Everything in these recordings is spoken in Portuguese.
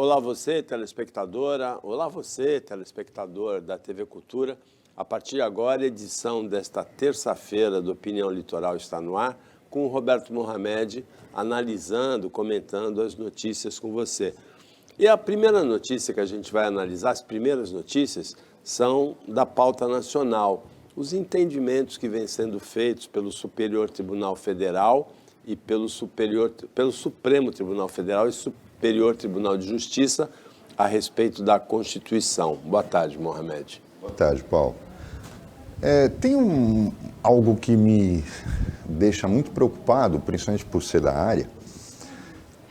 Olá você, telespectadora, olá você, telespectador da TV Cultura. A partir de agora, a edição desta terça-feira do Opinião Litoral está no ar, com o Roberto Mohamed analisando, comentando as notícias com você. E a primeira notícia que a gente vai analisar, as primeiras notícias, são da pauta nacional. Os entendimentos que vêm sendo feitos pelo Superior Tribunal Federal e pelo Supremo Tribunal Federal e Superior Tribunal de Justiça a respeito da Constituição. Boa tarde, Mohamed. Boa tarde, Paulo. Tem algo que me deixa muito preocupado, principalmente por ser da área,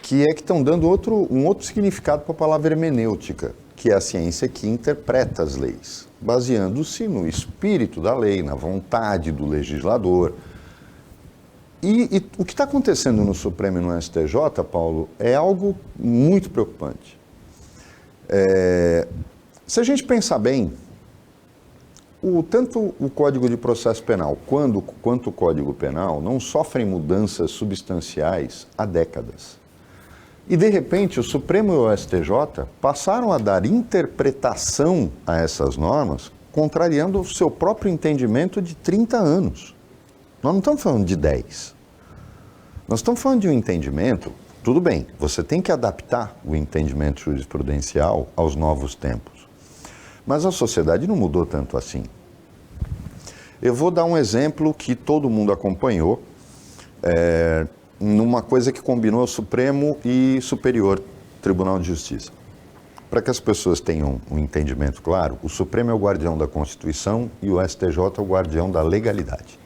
que é que estão dando um outro significado para a palavra hermenêutica, que é a ciência que interpreta as leis, baseando-se no espírito da lei, na vontade do legislador. E o que está acontecendo no Supremo e no STJ, Paulo, é algo muito preocupante. Se a gente pensar bem, tanto o Código de Processo Penal quanto o Código Penal não sofrem mudanças substanciais há décadas. E, de repente, o Supremo e o STJ passaram a dar interpretação a essas normas, contrariando o seu próprio entendimento de 30 anos. Nós não estamos falando de 10. Nós estamos falando de um entendimento, tudo bem, você tem que adaptar o entendimento jurisprudencial aos novos tempos. Mas a sociedade não mudou tanto assim. Eu vou dar um exemplo que todo mundo acompanhou, numa coisa que combinou Supremo e Superior Tribunal de Justiça. Para que as pessoas tenham um entendimento claro, o Supremo é o guardião da Constituição e o STJ é o guardião da legalidade.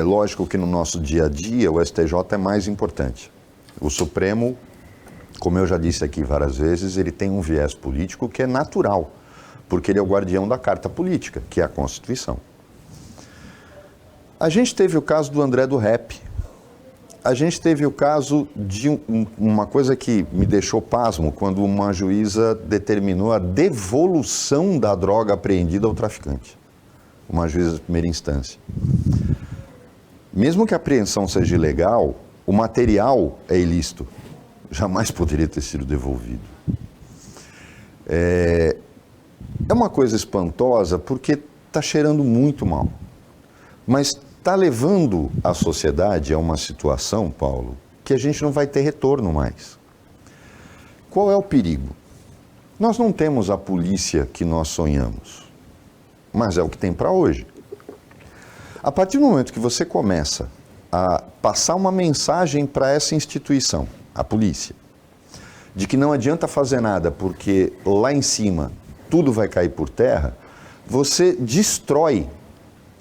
Lógico que no nosso dia a dia o STJ é mais importante. O Supremo, como eu já disse aqui várias vezes, ele tem um viés político que é natural, porque ele é o guardião da Carta Política, que é a Constituição. A gente teve o caso do André do Rep. A gente teve o caso de uma coisa que me deixou pasmo, quando uma juíza determinou a devolução da droga apreendida ao traficante. Uma juíza de primeira instância. Mesmo que a apreensão seja ilegal, o material é ilícito. Jamais poderia ter sido devolvido. É uma coisa espantosa porque está cheirando muito mal. Mas está levando a sociedade a uma situação, Paulo, que a gente não vai ter retorno mais. Qual é o perigo? Nós não temos a polícia que nós sonhamos, mas é o que tem para hoje. A partir do momento que você começa a passar uma mensagem para essa instituição, a polícia, de que não adianta fazer nada porque lá em cima tudo vai cair por terra, você destrói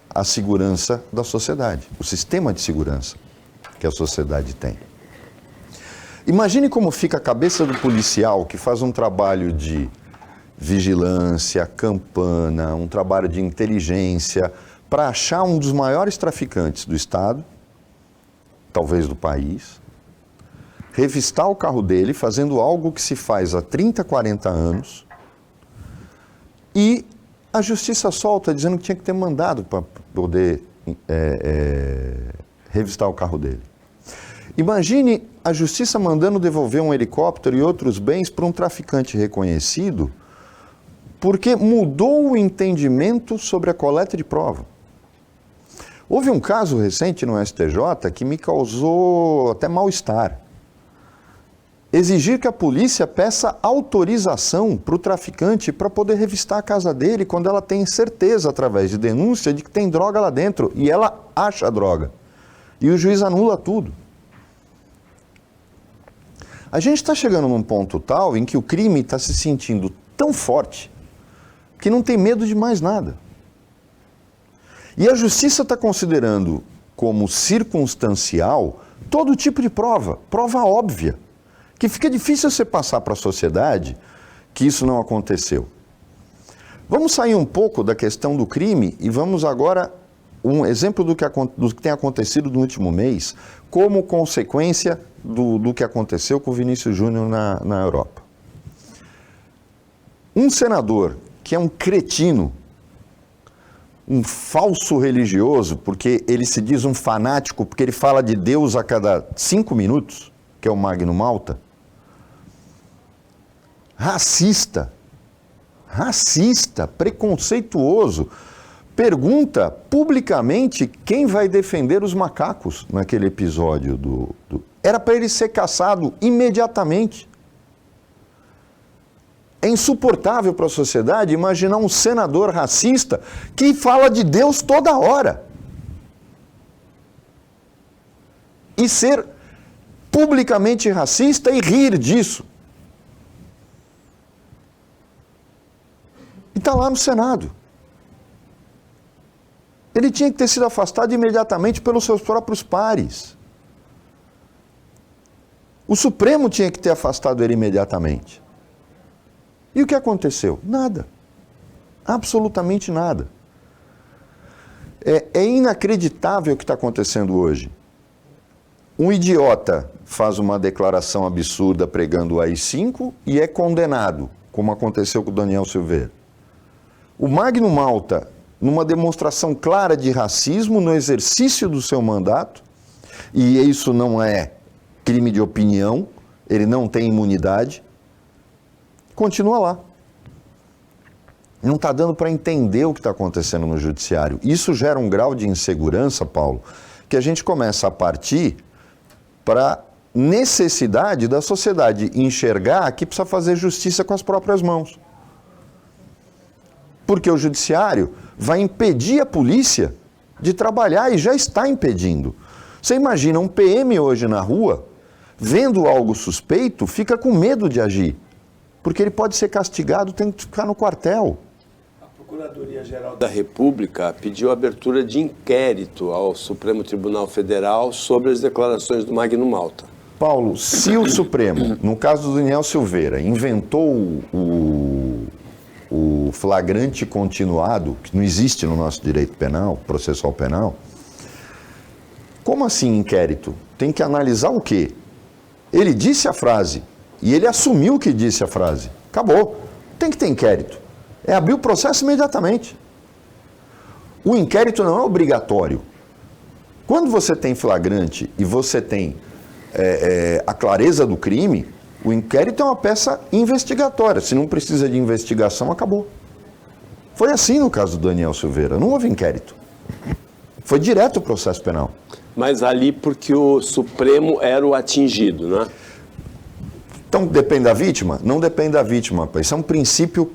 a segurança da sociedade, o sistema de segurança que a sociedade tem. Imagine como fica a cabeça do policial que faz um trabalho de vigilância, campana, um trabalho de inteligência, para achar um dos maiores traficantes do estado, talvez do país, revistar o carro dele, fazendo algo que se faz há 30, 40 anos, e a justiça solta dizendo que tinha que ter mandado para poder revistar o carro dele. Imagine a justiça mandando devolver um helicóptero e outros bens para um traficante reconhecido, porque mudou o entendimento sobre a coleta de prova. Houve um caso recente no STJ que me causou até mal-estar. Exigir que a polícia peça autorização para o traficante para poder revistar a casa dele quando ela tem certeza, através de denúncia, de que tem droga lá dentro. E ela acha a droga. E o juiz anula tudo. A gente está chegando num ponto tal em que o crime está se sentindo tão forte que não tem medo de mais nada. E a justiça está considerando como circunstancial todo tipo de prova óbvia, que fica difícil você passar para a sociedade que isso não aconteceu. Vamos sair um pouco da questão do crime e vamos agora um exemplo do que tem acontecido no último mês, como consequência do que aconteceu com o Vinícius Júnior na Europa. Um senador que é um cretino, um falso religioso, porque ele se diz um fanático, porque ele fala de Deus a cada 5 minutos, que é o Magno Malta, racista, preconceituoso, pergunta publicamente quem vai defender os macacos naquele episódio Era para ele ser caçado imediatamente. É insuportável para a sociedade imaginar um senador racista que fala de Deus toda hora. E ser publicamente racista e rir disso. E está lá no Senado. Ele tinha que ter sido afastado imediatamente pelos seus próprios pares. O Supremo tinha que ter afastado ele imediatamente. E o que aconteceu? Nada. Absolutamente nada. É inacreditável o que está acontecendo hoje. Um idiota faz uma declaração absurda pregando o AI-5 e é condenado, como aconteceu com o Daniel Silveira. O Magno Malta, numa demonstração clara de racismo no exercício do seu mandato, e isso não é crime de opinião, ele não tem imunidade, continua lá. Não está dando para entender o que está acontecendo no judiciário. Isso gera um grau de insegurança, Paulo, que a gente começa a partir para necessidade da sociedade enxergar que precisa fazer justiça com as próprias mãos. Porque o judiciário vai impedir a polícia de trabalhar e já está impedindo. Você imagina um PM hoje na rua, vendo algo suspeito, fica com medo de agir. Porque ele pode ser castigado, tem que ficar no quartel. A Procuradoria-Geral da República pediu a abertura de inquérito ao Supremo Tribunal Federal sobre as declarações do Magno Malta. Paulo, se o Supremo, no caso do Daniel Silveira, inventou o flagrante continuado, que não existe no nosso direito penal, processual penal, como assim inquérito? Tem que analisar o quê? Ele disse a frase e ele assumiu que disse a frase. Acabou. Tem que ter inquérito. É abrir o processo imediatamente. O inquérito não é obrigatório. Quando você tem flagrante e você tem a clareza do crime, o inquérito é uma peça investigatória. Se não precisa de investigação, acabou. Foi assim no caso do Daniel Silveira. Não houve inquérito. Foi direto o processo penal. Mas ali porque o Supremo era o atingido, né? Então, depende da vítima? Não depende da vítima. Isso é um princípio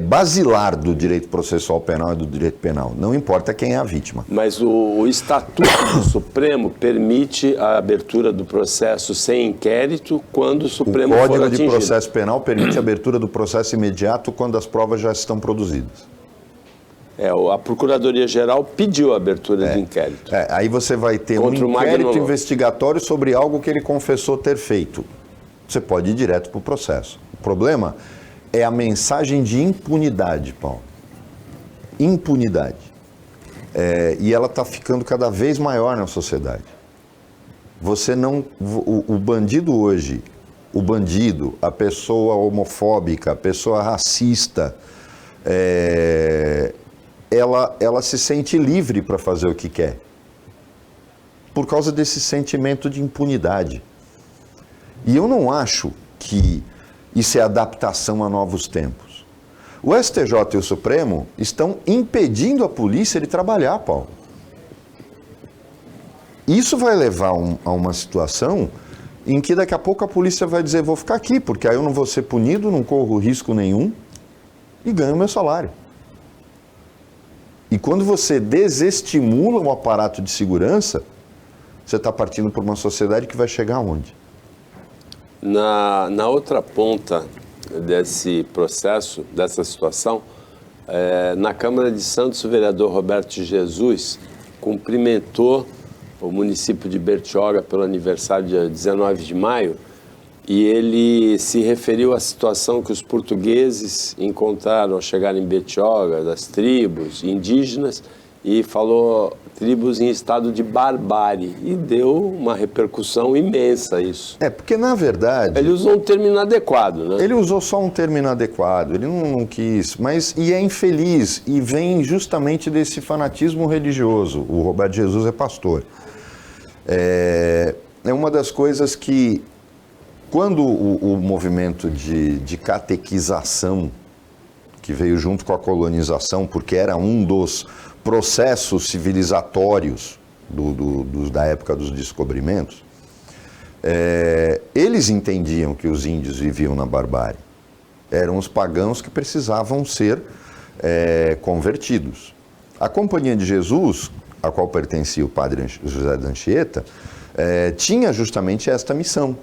basilar do direito processual penal e do direito penal. Não importa quem é a vítima. Mas o Estatuto do Supremo permite a abertura do processo sem inquérito quando o Supremo for atingido. O Código de Processo Penal permite a abertura do processo imediato quando as provas já estão produzidas. A Procuradoria-Geral pediu a abertura de inquérito. Aí você vai ter um inquérito investigatório sobre algo que ele confessou ter feito. Você pode ir direto para o processo. O problema é a mensagem de impunidade, Paulo. Impunidade. E ela está ficando cada vez maior na sociedade. Você não... O bandido hoje, a pessoa homofóbica, a pessoa racista, ela se sente livre para fazer o que quer. Por causa desse sentimento de impunidade. E eu não acho que isso é adaptação a novos tempos. O STJ e o Supremo estão impedindo a polícia de trabalhar, Paulo. Isso vai levar a uma situação em que daqui a pouco a polícia vai dizer, vou ficar aqui, porque aí eu não vou ser punido, não corro risco nenhum e ganho meu salário. E quando você desestimula um aparato de segurança, você está partindo para uma sociedade que vai chegar aonde? Na outra ponta desse processo, dessa situação, na Câmara de Santos, o vereador Roberto Jesus cumprimentou o município de Bertioga pelo aniversário dia 19 de maio e ele se referiu à situação que os portugueses encontraram ao chegar em Bertioga, das tribos indígenas, e falou tribos em estado de barbárie, e deu uma repercussão imensa isso. Porque na verdade... Ele usou um termo inadequado, né? Ele usou só um termo inadequado, ele não quis, e é infeliz, e vem justamente desse fanatismo religioso. O Roberto Jesus é pastor. É uma das coisas que Quando o movimento de catequização, que veio junto com a colonização, porque era um dos processos civilizatórios da época dos descobrimentos, eles entendiam que os índios viviam na barbárie. Eram os pagãos que precisavam ser convertidos. A Companhia de Jesus, a qual pertencia o padre José de Anchieta, tinha justamente esta missão,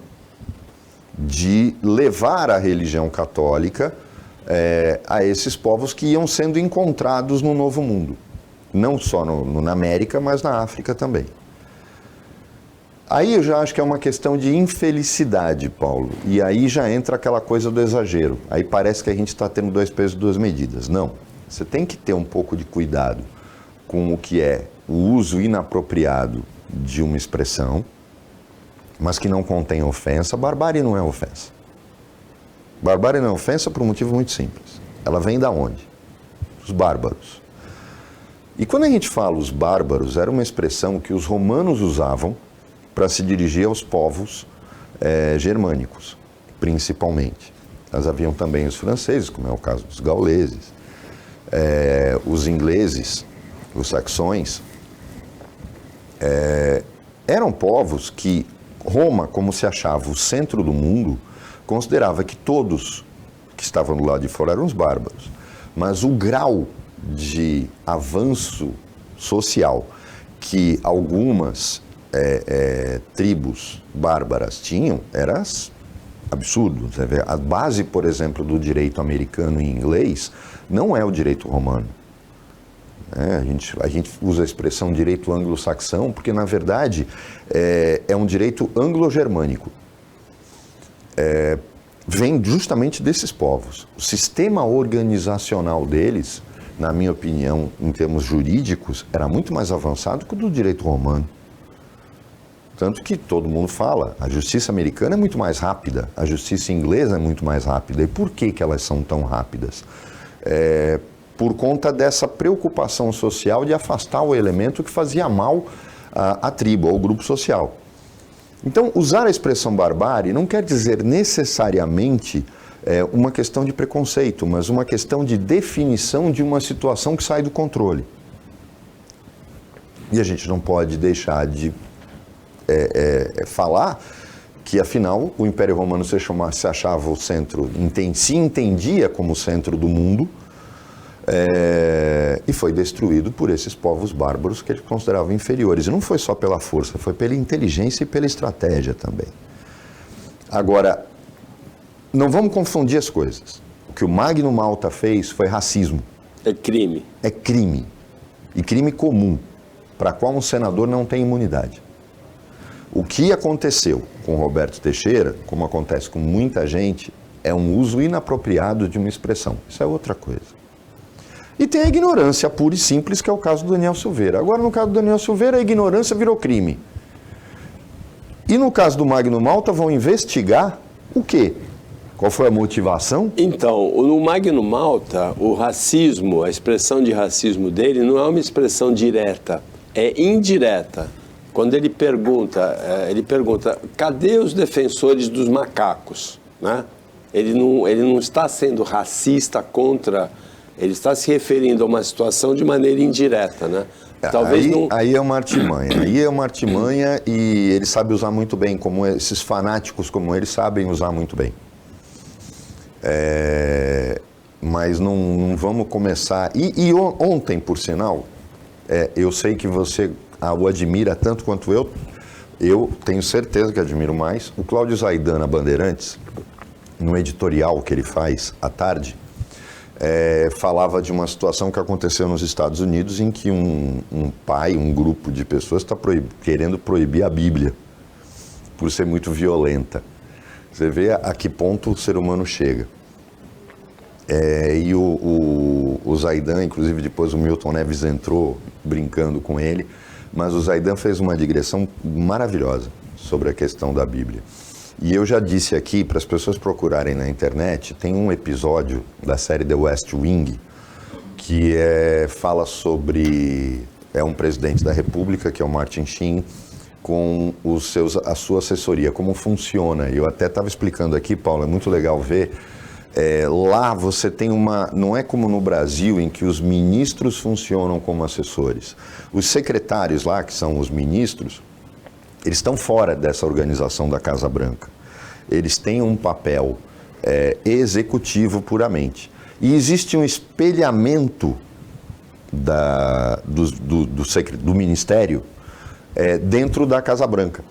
de levar a religião católica a esses povos que iam sendo encontrados no Novo Mundo. Não só na América, mas na África também. Aí eu já acho que é uma questão de infelicidade, Paulo. E aí já entra aquela coisa do exagero. Aí parece que a gente está tendo 2 pesos e 2 medidas. Não. Você tem que ter um pouco de cuidado com o que é o uso inapropriado de uma expressão, mas que não contém ofensa. Barbárie não é ofensa. Barbárie não é ofensa por um motivo muito simples. Ela vem da onde? Os bárbaros. E quando a gente fala os bárbaros, era uma expressão que os romanos usavam para se dirigir aos povos germânicos, principalmente. Mas haviam também os franceses, como é o caso dos gauleses, os ingleses, os saxões. Eram povos que Roma, como se achava o centro do mundo, considerava que todos que estavam do lado de fora eram os bárbaros. Mas o grau de avanço social que algumas tribos bárbaras tinham era absurdo. A base, por exemplo, do direito americano e inglês não é o direito romano. A gente usa a expressão direito anglo-saxão porque, na verdade, é um direito anglo-germânico. Vem justamente desses povos. O sistema organizacional deles, na minha opinião, em termos jurídicos, era muito mais avançado que o do direito romano. Tanto que todo mundo fala, a justiça americana é muito mais rápida, a justiça inglesa é muito mais rápida. E por que elas são tão rápidas? Por conta dessa preocupação social de afastar o elemento que fazia mal à tribo, ao grupo social. Então, usar a expressão barbárie não quer dizer necessariamente uma questão de preconceito, mas uma questão de definição de uma situação que sai do controle. E a gente não pode deixar de falar que, afinal, o Império Romano se achava o centro, se entendia como o centro do mundo, e foi destruído por esses povos bárbaros que eles consideravam inferiores. E não foi só pela força, foi pela inteligência e pela estratégia também. Agora, não vamos confundir as coisas. O que o Magno Malta fez foi racismo. É crime. É crime. E crime comum, para qual um senador não tem imunidade. O que aconteceu com Roberto Teixeira, como acontece com muita gente, é um uso inapropriado de uma expressão. Isso é outra coisa. E tem a ignorância pura e simples, que é o caso do Daniel Silveira. Agora, no caso do Daniel Silveira, a ignorância virou crime. E no caso do Magno Malta, vão investigar o quê? Qual foi a motivação? Então, no Magno Malta, o racismo, a expressão de racismo dele não é uma expressão direta, é indireta. Quando ele pergunta, cadê os defensores dos macacos? Né? Ele não está sendo racista contra... Ele está se referindo a uma situação de maneira indireta, né? Talvez aí é uma artimanha, e ele sabe usar muito bem, como esses fanáticos como ele sabem usar muito bem. Mas não vamos começar... E ontem, por sinal, eu sei que você o admira tanto quanto eu tenho certeza que admiro mais. O Cláudio Zaidan, na Bandeirantes, no editorial que ele faz à tarde, falava de uma situação que aconteceu nos Estados Unidos em que um grupo de pessoas está querendo proibir a Bíblia por ser muito violenta. Você vê a que ponto o ser humano chega. E o Zaidan, inclusive depois o Milton Neves entrou brincando com ele, mas o Zaidan fez uma digressão maravilhosa sobre a questão da Bíblia. E eu já disse aqui, para as pessoas procurarem na internet, tem um episódio da série The West Wing, que fala sobre um presidente da República, que é o Martin Sheen, com a sua assessoria, como funciona. Eu até estava explicando aqui, Paulo, é muito legal ver. Lá você tem não é como no Brasil, em que os ministros funcionam como assessores. Os secretários lá, que são os ministros, eles estão fora dessa organização da Casa Branca. Eles têm um papel executivo puramente. E existe um espelhamento do ministério dentro da Casa Branca.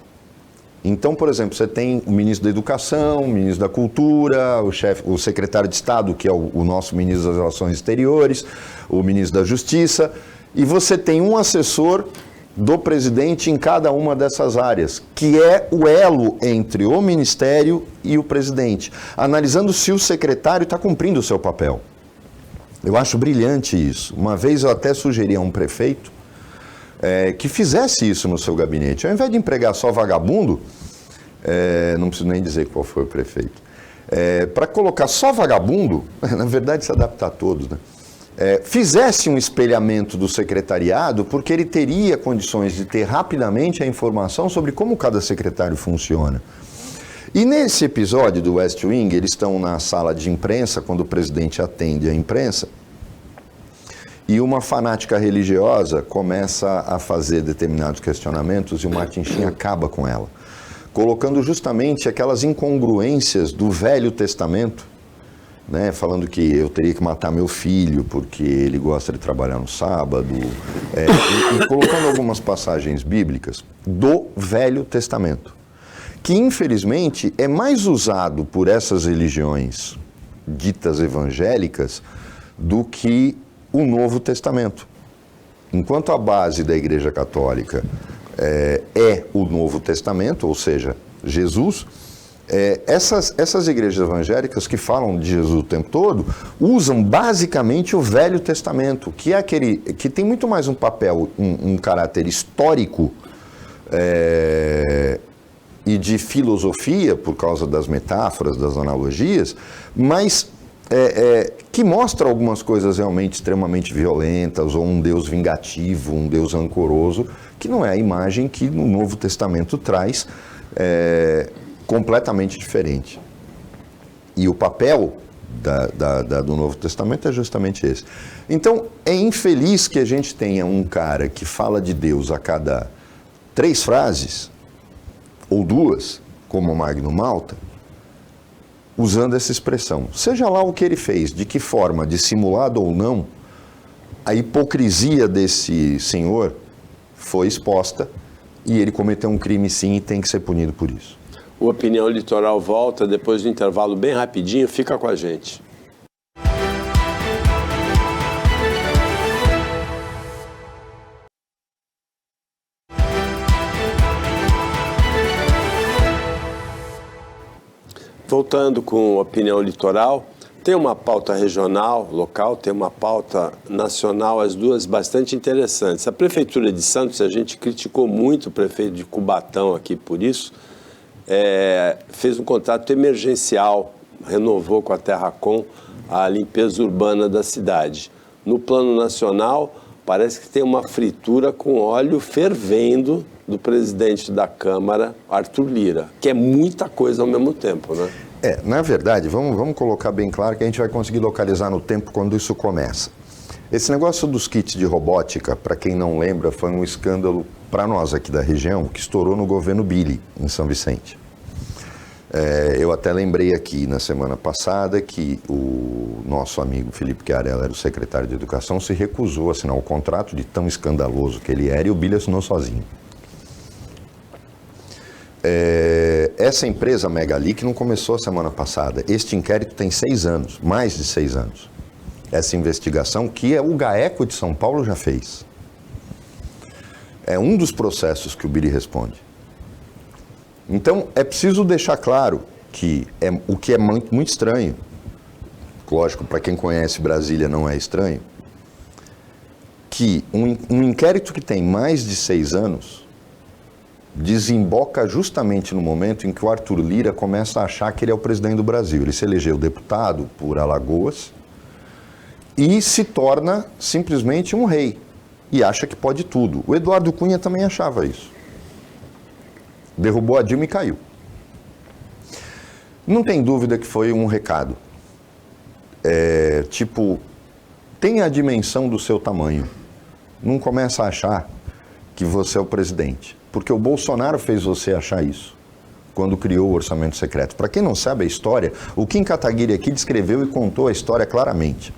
Então, por exemplo, você tem o ministro da Educação, o ministro da Cultura, o secretário de Estado, que é o nosso ministro das Relações Exteriores, o ministro da Justiça, e você tem um assessor do presidente em cada uma dessas áreas, que é o elo entre o ministério e o presidente, analisando se o secretário está cumprindo o seu papel. Eu acho brilhante isso. Uma vez eu até sugeri a um prefeito que fizesse isso no seu gabinete. Ao invés de empregar só vagabundo, não preciso nem dizer qual foi o prefeito, para colocar só vagabundo, na verdade se adapta a todos, né? Fizesse um espelhamento do secretariado, porque ele teria condições de ter rapidamente a informação sobre como cada secretário funciona. E nesse episódio do West Wing, eles estão na sala de imprensa, quando o presidente atende a imprensa, e uma fanática religiosa começa a fazer determinados questionamentos e o Martin Sheen acaba com ela, colocando justamente aquelas incongruências do Velho Testamento, né, falando que eu teria que matar meu filho porque ele gosta de trabalhar no sábado, e colocando algumas passagens bíblicas do Velho Testamento, que infelizmente é mais usado por essas religiões ditas evangélicas do que o Novo Testamento. Enquanto a base da Igreja Católica é o Novo Testamento, ou seja, Jesus, essas igrejas evangélicas que falam de Jesus o tempo todo usam basicamente o Velho Testamento, que é aquele que tem muito mais um papel, um caráter histórico e de filosofia, por causa das metáforas, das analogias, mas que mostra algumas coisas realmente extremamente violentas, ou um Deus vingativo, um Deus rancoroso, que não é a imagem que no Novo Testamento traz, completamente diferente. E o papel do Novo Testamento é justamente esse. Então, é infeliz que a gente tenha um cara que fala de Deus a cada 3 frases, ou 2, como o Magno Malta, usando essa expressão. Seja lá o que ele fez, de que forma, dissimulado ou não, a hipocrisia desse senhor foi exposta e ele cometeu um crime sim e tem que ser punido por isso. O Opinião Litoral volta depois do intervalo bem rapidinho, fica com a gente. Voltando com Opinião Litoral, tem uma pauta regional, local, tem uma pauta nacional, as duas bastante interessantes. A Prefeitura de Santos, a gente criticou muito o prefeito de Cubatão aqui por isso, fez um contrato emergencial, renovou com a Terracom a limpeza urbana da cidade. No plano nacional, parece que tem uma fritura com óleo fervendo do presidente da Câmara, Arthur Lira, que é muita coisa ao mesmo tempo, né? Na verdade, vamos colocar bem claro que a gente vai conseguir localizar no tempo quando isso começa. Esse negócio dos kits de robótica, para quem não lembra, foi um escândalo para nós aqui da região, que estourou no governo Billy, em São Vicente. Eu até lembrei aqui na semana passada que o nosso amigo Felipe Chiarella era o secretário de Educação, se recusou a assinar o contrato de tão escandaloso que ele era e o Billy assinou sozinho. Essa empresa Megalic não começou a semana passada. Este inquérito tem 6 anos, mais de 6 anos. Essa investigação que o GAECO de São Paulo já fez. É um dos processos que o Billy responde. Então, é preciso deixar claro que o que é muito, muito estranho, lógico, para quem conhece Brasília não é estranho, que um inquérito que tem mais de 6 anos desemboca justamente no momento em que o Arthur Lira começa a achar que ele é o presidente do Brasil. Ele se elegeu deputado por Alagoas e se torna simplesmente um rei e acha que pode tudo. O Eduardo Cunha também achava isso. derrubou a Dilma e caiu. Não tem dúvida que foi um recado. Tenha a dimensão do seu tamanho. Não começa a achar que você é o presidente. Porque o Bolsonaro fez você achar isso, quando criou o orçamento secreto. Para quem não sabe a história, o Kim Kataguiri aqui descreveu e contou a história claramente.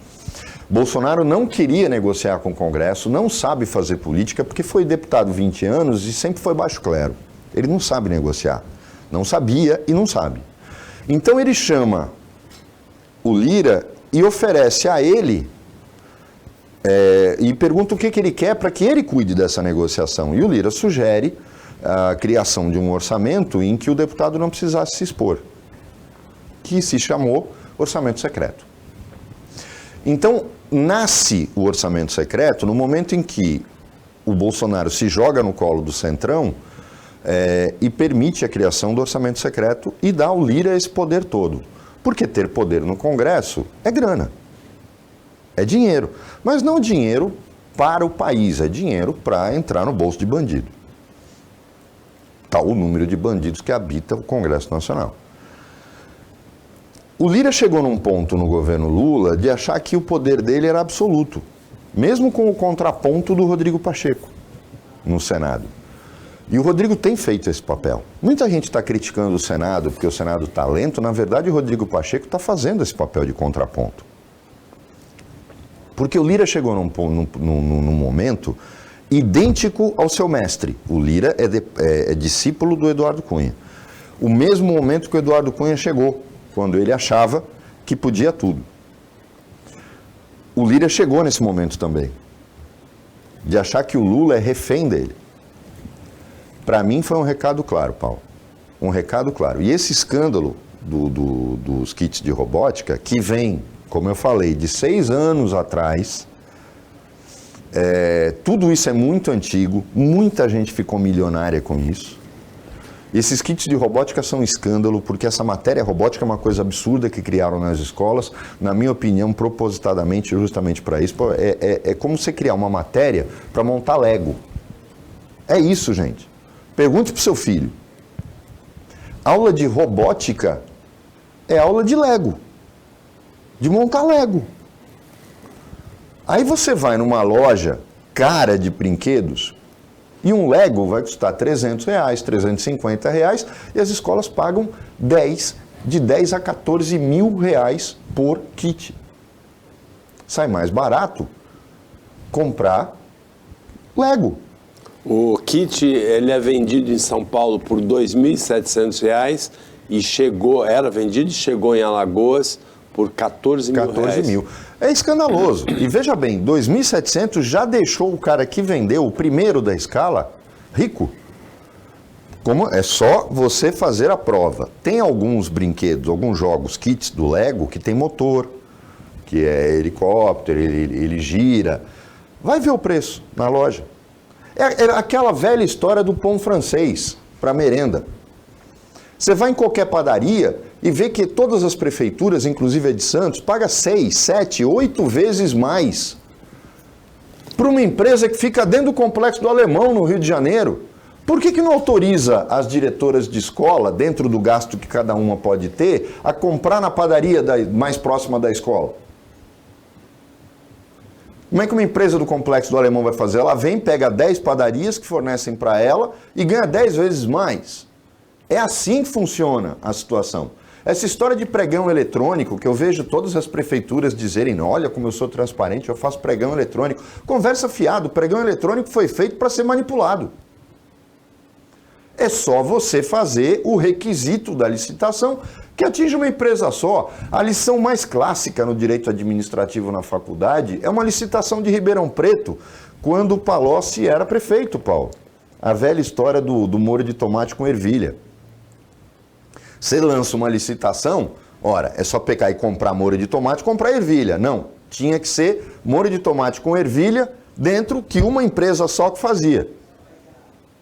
Bolsonaro não queria negociar com o Congresso, não sabe fazer política, porque foi deputado 20 anos e sempre foi baixo clero. Ele não sabe negociar. Não sabia e não sabe. Então ele chama o Lira e oferece a ele e pergunta o que ele quer para que ele cuide dessa negociação. E o Lira sugere a criação de um orçamento em que o deputado não precisasse se expor, que se chamou orçamento secreto. Então, nasce o orçamento secreto no momento em que o Bolsonaro se joga no colo do Centrão e permite a criação do orçamento secreto e dá ao Lira esse poder todo. Porque ter poder no Congresso é grana, é dinheiro. Mas não dinheiro para o país, é dinheiro para entrar no bolso de bandido. Tal o número de bandidos que habita o Congresso Nacional. O Lira chegou num ponto no governo Lula de achar que o poder dele era absoluto, mesmo com o contraponto do Rodrigo Pacheco no Senado. E o Rodrigo tem feito esse papel. Muita gente está criticando o Senado porque o Senado está lento. Na verdade, o Rodrigo Pacheco está fazendo esse papel de contraponto. Porque o Lira chegou num momento idêntico ao seu mestre. O Lira é discípulo do Eduardo Cunha. O mesmo momento que o Eduardo Cunha chegou, quando ele achava que podia tudo. O Lira chegou nesse momento também, de achar que o Lula é refém dele. Para mim foi um recado claro, Paulo. Um recado claro. E esse escândalo dos kits de robótica, que vem, como eu falei, de 6 anos atrás, tudo isso é muito antigo, muita gente ficou milionária com isso. Esses kits de robótica são um escândalo, porque essa matéria robótica é uma coisa absurda que criaram nas escolas, na minha opinião, propositadamente, justamente para isso. É como você criar uma matéria para montar Lego. É isso, gente. Pergunte para o seu filho. Aula de robótica é aula de Lego, de montar Lego. Aí você vai numa loja cara de brinquedos e um Lego vai custar R$300, R$350 e as escolas pagam de 10 a 14 mil reais por kit. Sai mais barato comprar Lego. O kit ele é vendido em São Paulo por R$ 2.700 e era vendido e chegou em Alagoas por R$14 mil. 14 mil. É escandaloso. E veja bem, 2.700 já deixou o cara que vendeu, o primeiro da escala, rico. Como é só você fazer a prova. Tem alguns brinquedos, alguns jogos, kits do Lego, que tem motor, que é helicóptero, ele gira. Vai ver o preço na loja. É aquela velha história do pão francês para merenda. Você vai em qualquer padaria e vê que todas as prefeituras, inclusive a de Santos, paga 6, 7, 8 vezes mais para uma empresa que fica dentro do Complexo do Alemão, no Rio de Janeiro. Por que não autoriza as diretoras de escola, dentro do gasto que cada uma pode ter, a comprar na padaria mais próxima da escola? Como é que uma empresa do Complexo do Alemão vai fazer? Ela vem, pega 10 padarias que fornecem para ela e ganha 10 vezes mais. É assim que funciona a situação. Essa história de pregão eletrônico, que eu vejo todas as prefeituras dizerem, olha como eu sou transparente, eu faço pregão eletrônico. Conversa fiado, o pregão eletrônico foi feito para ser manipulado. É só você fazer o requisito da licitação que atinge uma empresa só. A lição mais clássica no direito administrativo na faculdade é uma licitação de Ribeirão Preto, quando o Palocci era prefeito, Paulo. A velha história do molho de tomate com ervilha. Você lança uma licitação, ora, é só pegar e comprar molho de tomate e comprar ervilha. Não, tinha que ser molho de tomate com ervilha dentro que uma empresa só que fazia.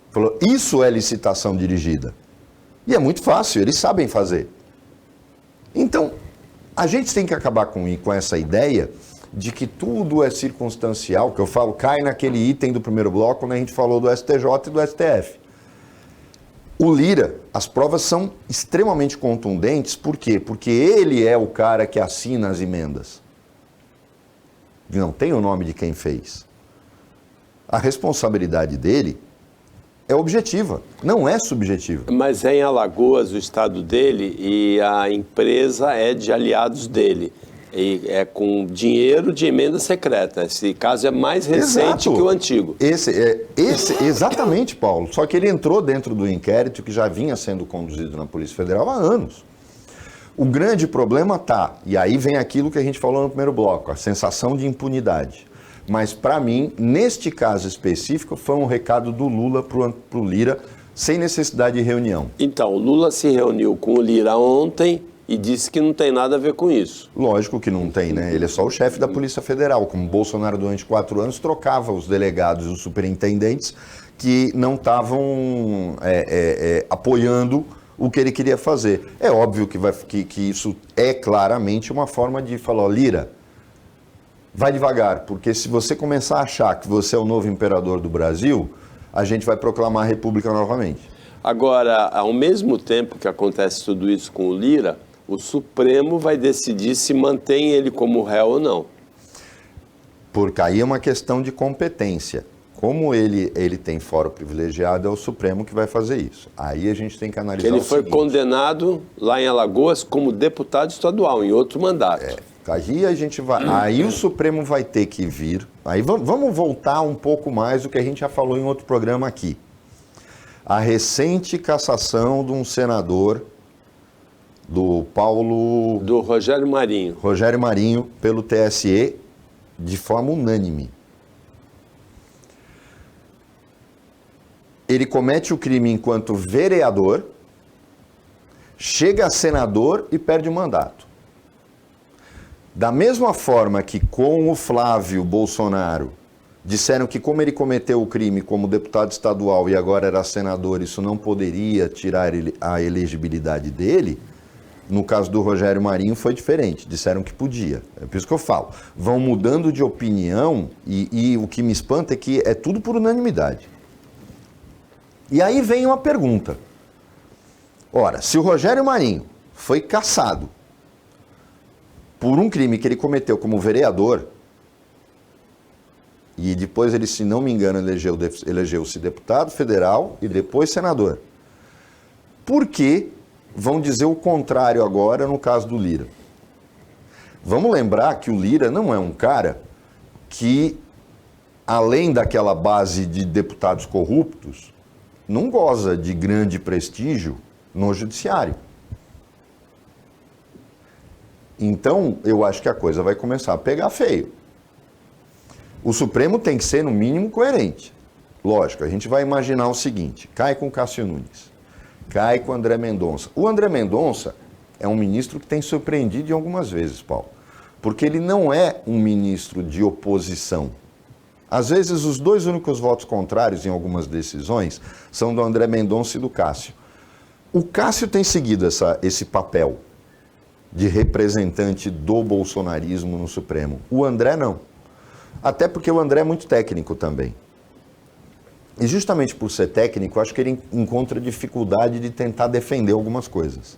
Falou, isso é licitação dirigida. E é muito fácil, eles sabem fazer. Então, a gente tem que acabar com essa ideia de que tudo é circunstancial, que eu falo, cai naquele item do primeiro bloco, onde a gente falou do STJ e do STF. O Lira, as provas são extremamente contundentes, por quê? Porque ele é o cara que assina as emendas. Não tem o nome de quem fez. A responsabilidade dele é objetiva, não é subjetiva. Mas é em Alagoas o estado dele e a empresa é de aliados dele. E é com dinheiro de emenda secreta. Esse caso é mais recente que o antigo. Exatamente, Paulo. Só que ele entrou dentro do inquérito que já vinha sendo conduzido na Polícia Federal há anos. O grande problema e aí vem aquilo que a gente falou no primeiro bloco, a sensação de impunidade. Mas, para mim, neste caso específico, foi um recado do Lula para o Lira, sem necessidade de reunião. Então, o Lula se reuniu com o Lira ontem e disse que não tem nada a ver com isso. Lógico que não tem, né? Ele é só o chefe da Polícia Federal. Como Bolsonaro, durante 4 anos, trocava os delegados e os superintendentes que não estavam apoiando o que ele queria fazer. É óbvio que isso é claramente uma forma de falar, ó, Lira, vai devagar, porque se você começar a achar que você é o novo imperador do Brasil, a gente vai proclamar a República novamente. Agora, ao mesmo tempo que acontece tudo isso com o Lira, o Supremo vai decidir se mantém ele como réu ou não. Porque aí é uma questão de competência. Como ele tem foro privilegiado, é o Supremo que vai fazer isso. Aí a gente tem que analisar ele foi condenado lá em Alagoas como deputado estadual, em outro mandato. Aí a gente vai. Aí o Supremo vai ter que vir. Aí vamos voltar um pouco mais do que a gente já falou em outro programa aqui. A recente cassação de um senador do Rogério Marinho. Rogério Marinho, pelo TSE, de forma unânime. Ele comete o crime enquanto vereador, chega a senador e perde o mandato. Da mesma forma que com o Flávio Bolsonaro disseram que como ele cometeu o crime como deputado estadual e agora era senador, isso não poderia tirar a elegibilidade dele, no caso do Rogério Marinho foi diferente, disseram que podia. É por isso que eu falo, vão mudando de opinião e o que me espanta é que é tudo por unanimidade. E aí vem uma pergunta. Ora, se o Rogério Marinho foi cassado por um crime que ele cometeu como vereador, e depois ele, se não me engano, elegeu-se deputado federal e depois senador, por que vão dizer o contrário agora no caso do Lira? Vamos lembrar que o Lira não é um cara que, além daquela base de deputados corruptos, não goza de grande prestígio no judiciário. Então, eu acho que a coisa vai começar a pegar feio. O Supremo tem que ser, no mínimo, coerente. Lógico, a gente vai imaginar o seguinte, cai com o Cássio Nunes, cai com o André Mendonça. O André Mendonça é um ministro que tem surpreendido algumas vezes, Paulo, porque ele não é um ministro de oposição. Às vezes, os dois únicos votos contrários em algumas decisões são do André Mendonça e do Cássio. O Cássio tem seguido esse papel de representante do bolsonarismo no Supremo. O André não. Até porque o André é muito técnico também. E justamente por ser técnico, acho que ele encontra dificuldade de tentar defender algumas coisas.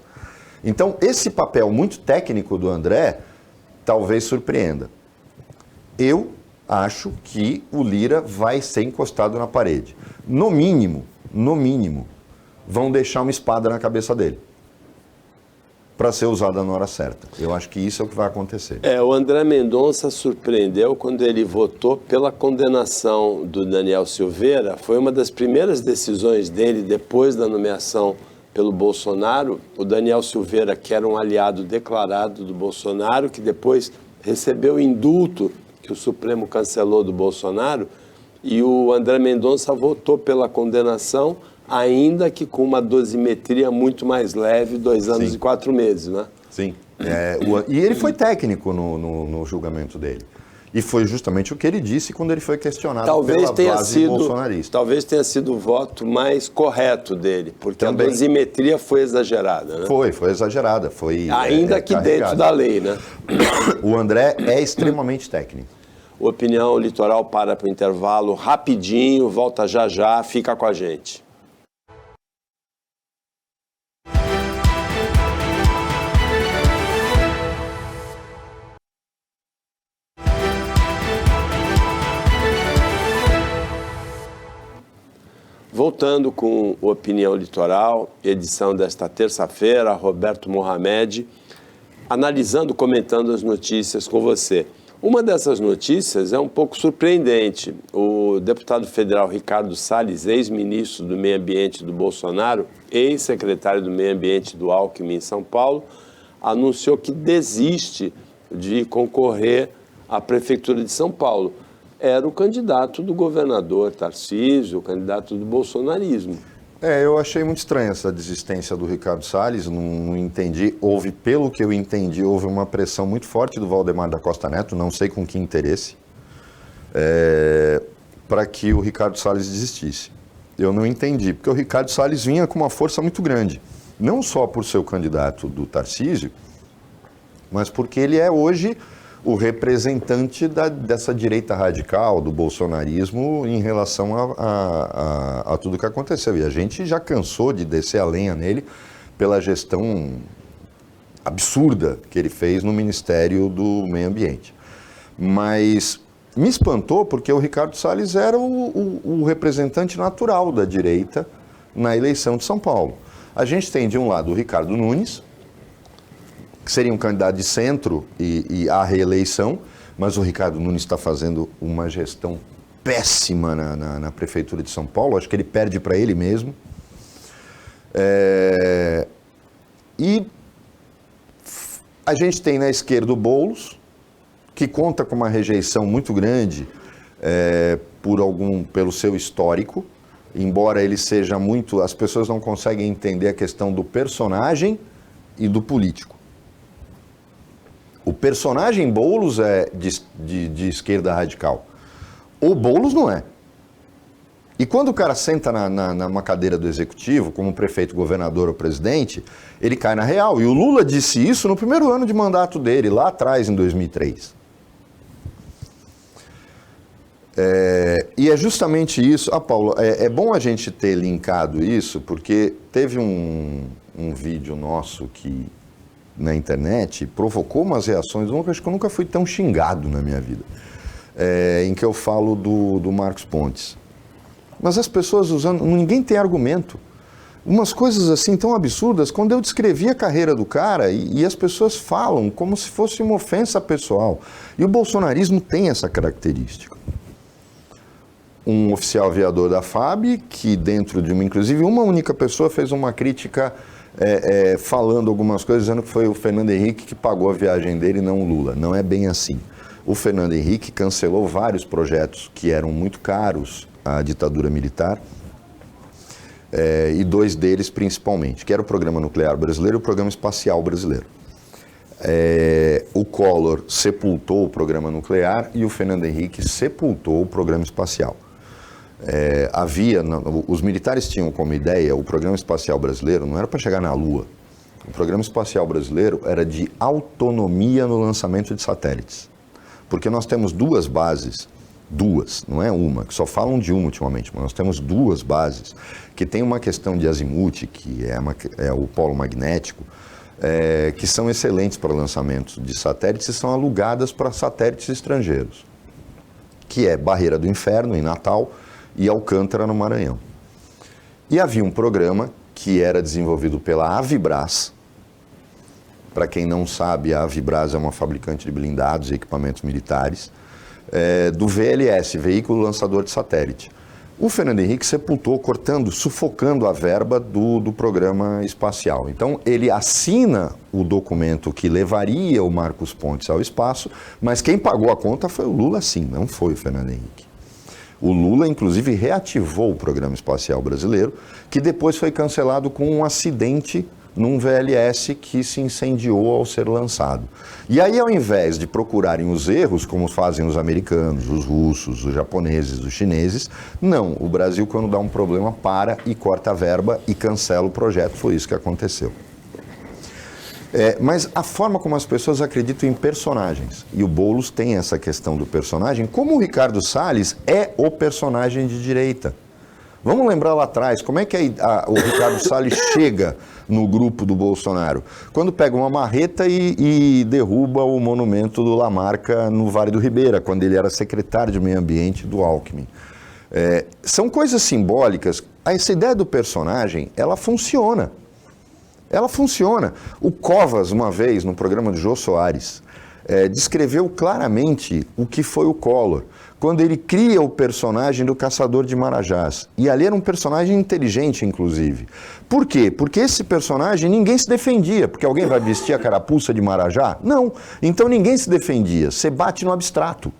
Então, esse papel muito técnico do André talvez surpreenda. Eu acho que o Lira vai ser encostado na parede. No mínimo, vão deixar uma espada na cabeça dele para ser usada na hora certa. Eu acho que isso é o que vai acontecer. O André Mendonça surpreendeu quando ele votou pela condenação do Daniel Silveira. Foi uma das primeiras decisões dele depois da nomeação pelo Bolsonaro. O Daniel Silveira, que era um aliado declarado do Bolsonaro, que depois recebeu o indulto que o Supremo cancelou do Bolsonaro, e o André Mendonça votou pela condenação, ainda que com uma dosimetria muito mais leve, 2 anos Sim. e 4 meses, né? Sim. E ele foi técnico no julgamento dele. E foi justamente o que ele disse quando ele foi questionado pela base bolsonarista. Talvez tenha sido o voto mais correto dele, porque também a dosimetria foi exagerada, né? Foi exagerada. Ainda que dentro da lei, né? O André é extremamente técnico. Opinião Litoral para o intervalo rapidinho, volta já, fica com a gente. Voltando com Opinião Litoral, edição desta terça-feira, Roberto Mohamed, analisando, comentando as notícias com você. Uma dessas notícias é um pouco surpreendente. O deputado federal Ricardo Salles, ex-ministro do Meio Ambiente do Bolsonaro, ex-secretário do Meio Ambiente do Alckmin em São Paulo, anunciou que desiste de concorrer à Prefeitura de São Paulo. Era o candidato do governador Tarcísio, o candidato do bolsonarismo. Eu achei muito estranha essa desistência do Ricardo Salles, não entendi. Pelo que eu entendi, houve uma pressão muito forte do Valdemar da Costa Neto, não sei com que interesse, para que o Ricardo Salles desistisse. Eu não entendi, porque o Ricardo Salles vinha com uma força muito grande, não só por ser o candidato do Tarcísio, mas porque ele é hoje o representante dessa direita radical, do bolsonarismo, em relação a tudo que aconteceu. E a gente já cansou de descer a lenha nele pela gestão absurda que ele fez no Ministério do Meio Ambiente. Mas me espantou porque o Ricardo Salles era o representante natural da direita na eleição de São Paulo. A gente tem, de um lado, o Ricardo Nunes, que seria um candidato de centro e à reeleição, mas o Ricardo Nunes está fazendo uma gestão péssima na Prefeitura de São Paulo, acho que ele perde para ele mesmo. E a gente tem na esquerda o Boulos, que conta com uma rejeição muito grande pelo seu histórico, embora ele seja muito... As pessoas não conseguem entender a questão do personagem e do político. O personagem Boulos é de esquerda radical. O Boulos não é. E quando o cara senta numa cadeira do executivo, como prefeito, governador ou presidente, ele cai na real. E o Lula disse isso no primeiro ano de mandato dele, lá atrás, em 2003. E é justamente isso. Paulo, é bom a gente ter linkado isso, porque teve um vídeo nosso que... na internet, provocou umas reações, acho que eu nunca fui tão xingado na minha vida, em que eu falo do Marcos Pontes. Mas as pessoas usando, ninguém tem argumento. Umas coisas assim tão absurdas, quando eu descrevi a carreira do cara, e as pessoas falam como se fosse uma ofensa pessoal. E o bolsonarismo tem essa característica. Um oficial aviador da FAB, que dentro de inclusive uma única pessoa fez uma crítica... falando algumas coisas, dizendo que foi o Fernando Henrique que pagou a viagem dele e não o Lula. Não é bem assim. O Fernando Henrique cancelou vários projetos que eram muito caros à ditadura militar, e dois deles principalmente, que era o Programa Nuclear Brasileiro e o Programa Espacial Brasileiro. O Collor sepultou o Programa Nuclear e o Fernando Henrique sepultou o Programa Espacial. Os militares tinham como ideia, o Programa Espacial Brasileiro não era para chegar na Lua. O Programa Espacial Brasileiro era de autonomia no lançamento de satélites. Porque nós temos duas bases, não é uma, que só falam de uma ultimamente, mas nós temos duas bases que tem uma questão de azimuth, que é o polo magnético, que são excelentes para lançamento de satélites e são alugadas para satélites estrangeiros, que é Barreira do Inferno, em Natal, e Alcântara, no Maranhão. E havia um programa que era desenvolvido pela Avibras. Para quem não sabe, a Avibras é uma fabricante de blindados e equipamentos militares, do VLS, Veículo Lançador de Satélite. O Fernando Henrique sepultou, sufocando a verba do programa espacial. Então, ele assina o documento que levaria o Marcos Pontes ao espaço, mas quem pagou a conta foi o Lula, sim, não foi o Fernando Henrique. O Lula, inclusive, reativou o Programa Espacial Brasileiro, que depois foi cancelado com um acidente num VLS que se incendiou ao ser lançado. E aí, ao invés de procurarem os erros, como fazem os americanos, os russos, os japoneses, os chineses, não. O Brasil, quando dá um problema, para e corta a verba e cancela o projeto. Foi isso que aconteceu. Mas a forma como as pessoas acreditam em personagens, e o Boulos tem essa questão do personagem, como o Ricardo Salles é o personagem de direita. Vamos lembrar lá atrás, como é que o Ricardo Salles chega no grupo do Bolsonaro? Quando pega uma marreta e derruba o monumento do Lamarca no Vale do Ribeira, quando ele era secretário de Meio Ambiente do Alckmin. São coisas simbólicas. essa ideia do personagem, ela funciona. Ela funciona. O Covas, uma vez, no programa do Jô Soares, descreveu claramente o que foi o Collor, quando ele cria o personagem do Caçador de Marajás. E ali era um personagem inteligente, inclusive. Por quê? Porque esse personagem ninguém se defendia. Porque alguém vai vestir a carapuça de Marajá? Não. Então ninguém se defendia. Você bate no abstrato.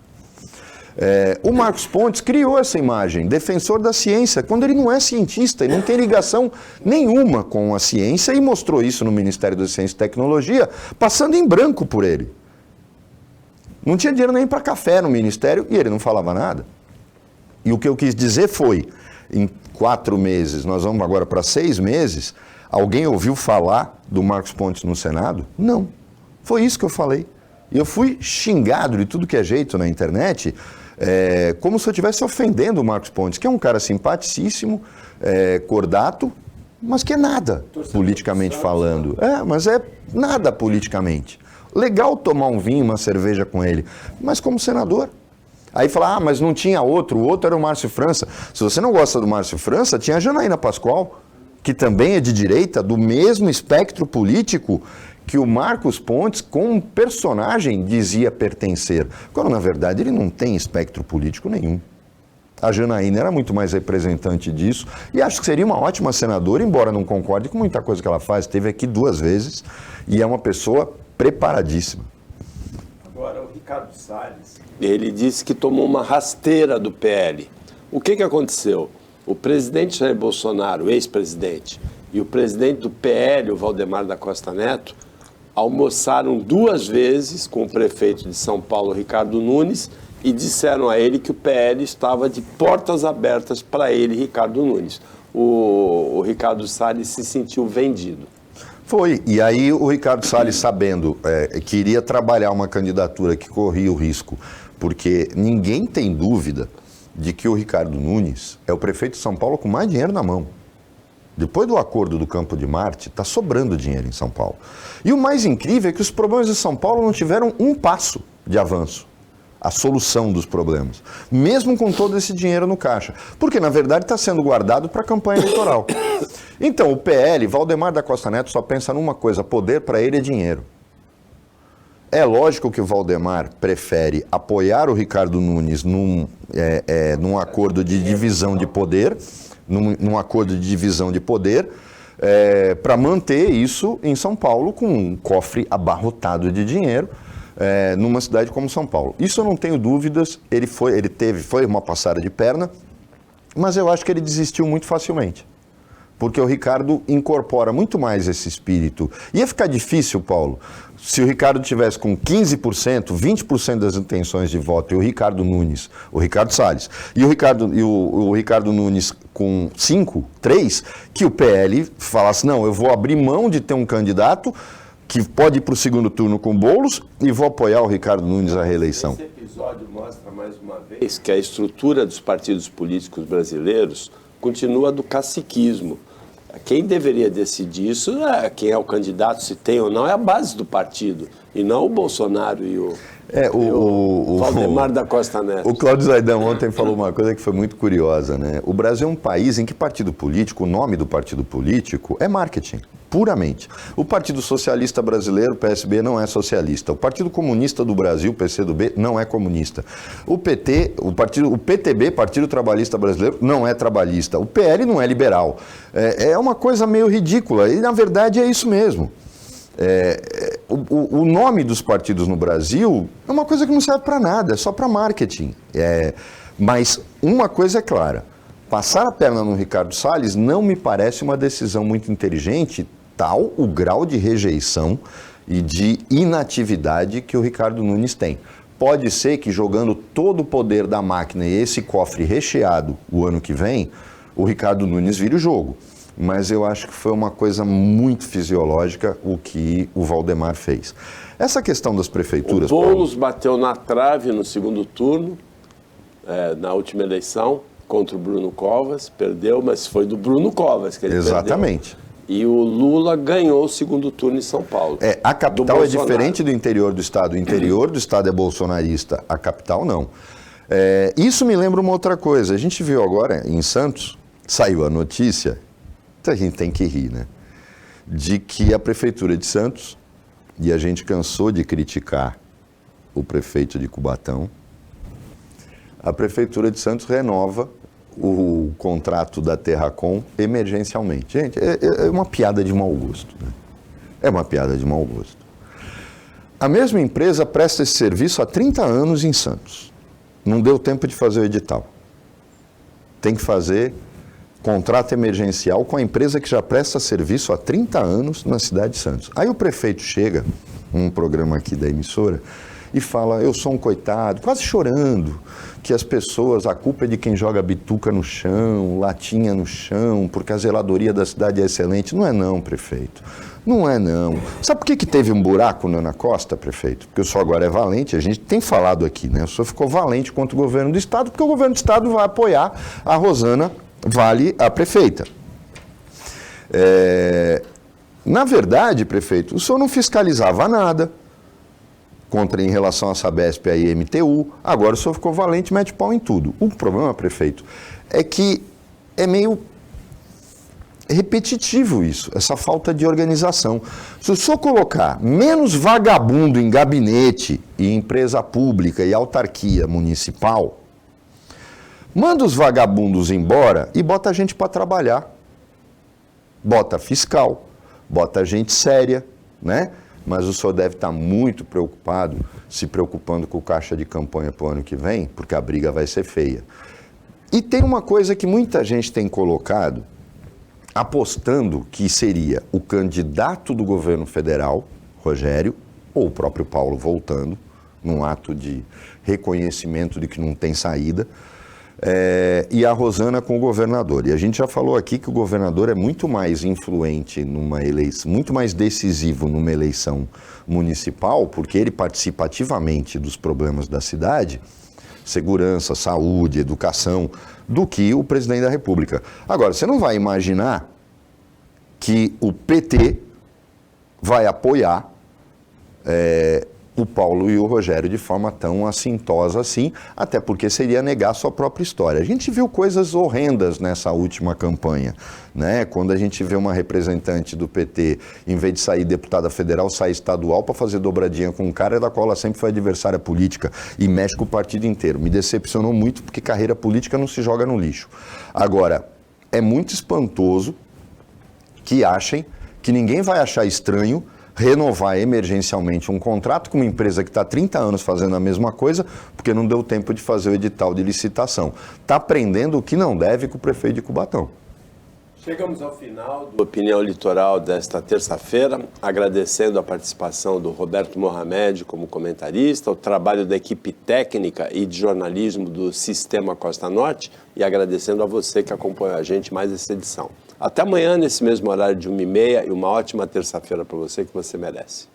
O Marcos Pontes criou essa imagem, defensor da ciência, quando ele não é cientista, ele não tem ligação nenhuma com a ciência e mostrou isso no Ministério da Ciência e Tecnologia, passando em branco por ele. Não tinha dinheiro nem para café no Ministério e ele não falava nada. E o que eu quis dizer foi, em 4 meses, nós vamos agora para 6 meses, alguém ouviu falar do Marcos Pontes no Senado? Não. Foi isso que eu falei. E eu fui xingado de tudo que é jeito na internet, como se eu estivesse ofendendo o Marcos Pontes, que é um cara simpaticíssimo, cordato, mas que é nada, politicamente falando. Mas é nada politicamente. Legal tomar um vinho, uma cerveja com ele, mas como senador. Aí fala, mas não tinha outro, o outro era o Márcio França. Se você não gosta do Márcio França, tinha a Janaína Pascoal, que também é de direita, do mesmo espectro político que o Marcos Pontes, como personagem, dizia pertencer. Quando, na verdade, ele não tem espectro político nenhum. A Janaína era muito mais representante disso e acho que seria uma ótima senadora, embora não concorde com muita coisa que ela faz. Esteve aqui 2 vezes e é uma pessoa preparadíssima. Agora, o Ricardo Salles, ele disse que tomou uma rasteira do PL. O que aconteceu? O presidente Jair Bolsonaro, o ex-presidente, e o presidente do PL, o Valdemar da Costa Neto, almoçaram 2 vezes com o prefeito de São Paulo, Ricardo Nunes, e disseram a ele que o PL estava de portas abertas para ele, Ricardo Nunes. O Ricardo Salles se sentiu vendido. Foi, e aí o Ricardo Salles, sabendo que iria trabalhar uma candidatura que corria o risco, porque ninguém tem dúvida de que o Ricardo Nunes é o prefeito de São Paulo com mais dinheiro na mão. Depois do acordo do Campo de Marte, está sobrando dinheiro em São Paulo. E o mais incrível é que os problemas de São Paulo não tiveram um passo de avanço. A solução dos problemas, mesmo com todo esse dinheiro no caixa. Porque, na verdade, está sendo guardado para a campanha eleitoral. Então, o PL, Valdemar da Costa Neto, só pensa numa coisa, poder para ele é dinheiro. É lógico que o Valdemar prefere apoiar o Ricardo Nunes num acordo de divisão de poder, num acordo de divisão de poder, para manter isso em São Paulo com um cofre abarrotado de dinheiro, numa cidade como São Paulo. Isso eu não tenho dúvidas, foi uma passada de perna, mas eu acho que ele desistiu muito facilmente. Porque o Ricardo incorpora muito mais esse espírito. Ia ficar difícil, Paulo, se o Ricardo tivesse com 15%, 20% das intenções de voto, e o Ricardo Nunes, o Ricardo Salles, e o Ricardo Nunes com 5, 3, que o PL falasse, não, eu vou abrir mão de ter um candidato que pode ir para o segundo turno com Boulos e vou apoiar o Ricardo Nunes à reeleição. Esse episódio mostra mais uma vez que a estrutura dos partidos políticos brasileiros continua do caciquismo. Quem deveria decidir isso, quem é o candidato, se tem ou não, é a base do partido, e não o Bolsonaro e o Valdemar da Costa Neto. O Cláudio Zaidan ontem falou uma coisa que foi muito curiosa, né? O Brasil é um país em que partido político, o nome do partido político é marketing, puramente. O Partido Socialista Brasileiro, PSB, não é socialista. O Partido Comunista do Brasil, PCdoB, não é comunista. O PTB, Partido Trabalhista Brasileiro, não é trabalhista. O PL não é liberal. É uma coisa meio ridícula e, na verdade, é isso mesmo. O nome dos partidos no Brasil é uma coisa que não serve para nada, é só para marketing. Mas uma coisa é clara, passar a perna no Ricardo Salles não me parece uma decisão muito inteligente, tal o grau de rejeição e de inatividade que o Ricardo Nunes tem. Pode ser que jogando todo o poder da máquina e esse cofre recheado o ano que vem, o Ricardo Nunes vire o jogo. Mas eu acho que foi uma coisa muito fisiológica o que o Valdemar fez. Essa questão das prefeituras... O Boulos bateu na trave no segundo turno, na última eleição, contra o Bruno Covas, perdeu, mas foi do Bruno Covas que ele Exatamente. Perdeu. E o Lula ganhou o segundo turno em São Paulo. A capital é diferente do interior do estado. O interior do estado é bolsonarista, a capital não. Isso me lembra uma outra coisa. A gente viu agora em Santos saiu a notícia, a gente tem que rir, né? De que a Prefeitura de Santos, e a gente cansou de criticar o prefeito de Cubatão, a Prefeitura de Santos renova o contrato da Terracom emergencialmente. Gente, é uma piada de mau gosto, né? É uma piada de mau gosto. A mesma empresa presta esse serviço há 30 anos em Santos. Não deu tempo de fazer o edital. Tem que fazer contrato emergencial com a empresa que já presta serviço há 30 anos na cidade de Santos. Aí o prefeito chega, num programa aqui da emissora, e fala, eu sou um coitado, quase chorando, que as pessoas, a culpa é de quem joga bituca no chão, latinha no chão, porque a zeladoria da cidade é excelente. Não é não, prefeito. Não é não. Sabe por que teve um buraco na Ana Costa, prefeito? Porque o senhor agora é valente, a gente tem falado aqui, né? O senhor ficou valente contra o governo do Estado, porque o governo do Estado vai apoiar a Rosana Vale, a prefeita. Na verdade, prefeito, o senhor não fiscalizava nada em relação à Sabesp e à IMTU, agora o senhor ficou valente e mete pau em tudo. O problema, prefeito, é que é meio repetitivo isso, essa falta de organização. Se o senhor colocar menos vagabundo em gabinete e empresa pública e autarquia municipal, manda os vagabundos embora e bota a gente para trabalhar. Bota fiscal, bota gente séria, né? Mas o senhor deve estar muito preocupado, se preocupando com o caixa de campanha para o ano que vem, porque a briga vai ser feia. E tem uma coisa que muita gente tem colocado, apostando que seria o candidato do governo federal, Rogério, ou o próprio Paulo voltando, num ato de reconhecimento de que não tem saída, e a Rosana com o governador. E a gente já falou aqui que o governador é muito mais influente numa eleição, muito mais decisivo numa eleição municipal, porque ele participa ativamente dos problemas da cidade, segurança, saúde, educação, do que o presidente da República. Agora, você não vai imaginar que o PT vai apoiar o Paulo e o Rogério de forma tão assintosa assim, até porque seria negar sua própria história. A gente viu coisas horrendas nessa última campanha, né? Quando a gente vê uma representante do PT, em vez de sair deputada federal, sai estadual para fazer dobradinha com um cara da qual ela sempre foi adversária política e mexe com o partido inteiro. Me decepcionou muito porque carreira política não se joga no lixo. Agora, é muito espantoso que achem que ninguém vai achar estranho renovar emergencialmente um contrato com uma empresa que está há 30 anos fazendo a mesma coisa, porque não deu tempo de fazer o edital de licitação. Está aprendendo o que não deve com o prefeito de Cubatão. Chegamos ao final do Opinião Litoral desta terça-feira, agradecendo a participação do Roberto Mohamed como comentarista, o trabalho da equipe técnica e de jornalismo do Sistema Costa Norte e agradecendo a você que acompanhou a gente mais essa edição. Até amanhã, nesse mesmo horário de 1h30 e uma ótima terça-feira para você que você merece.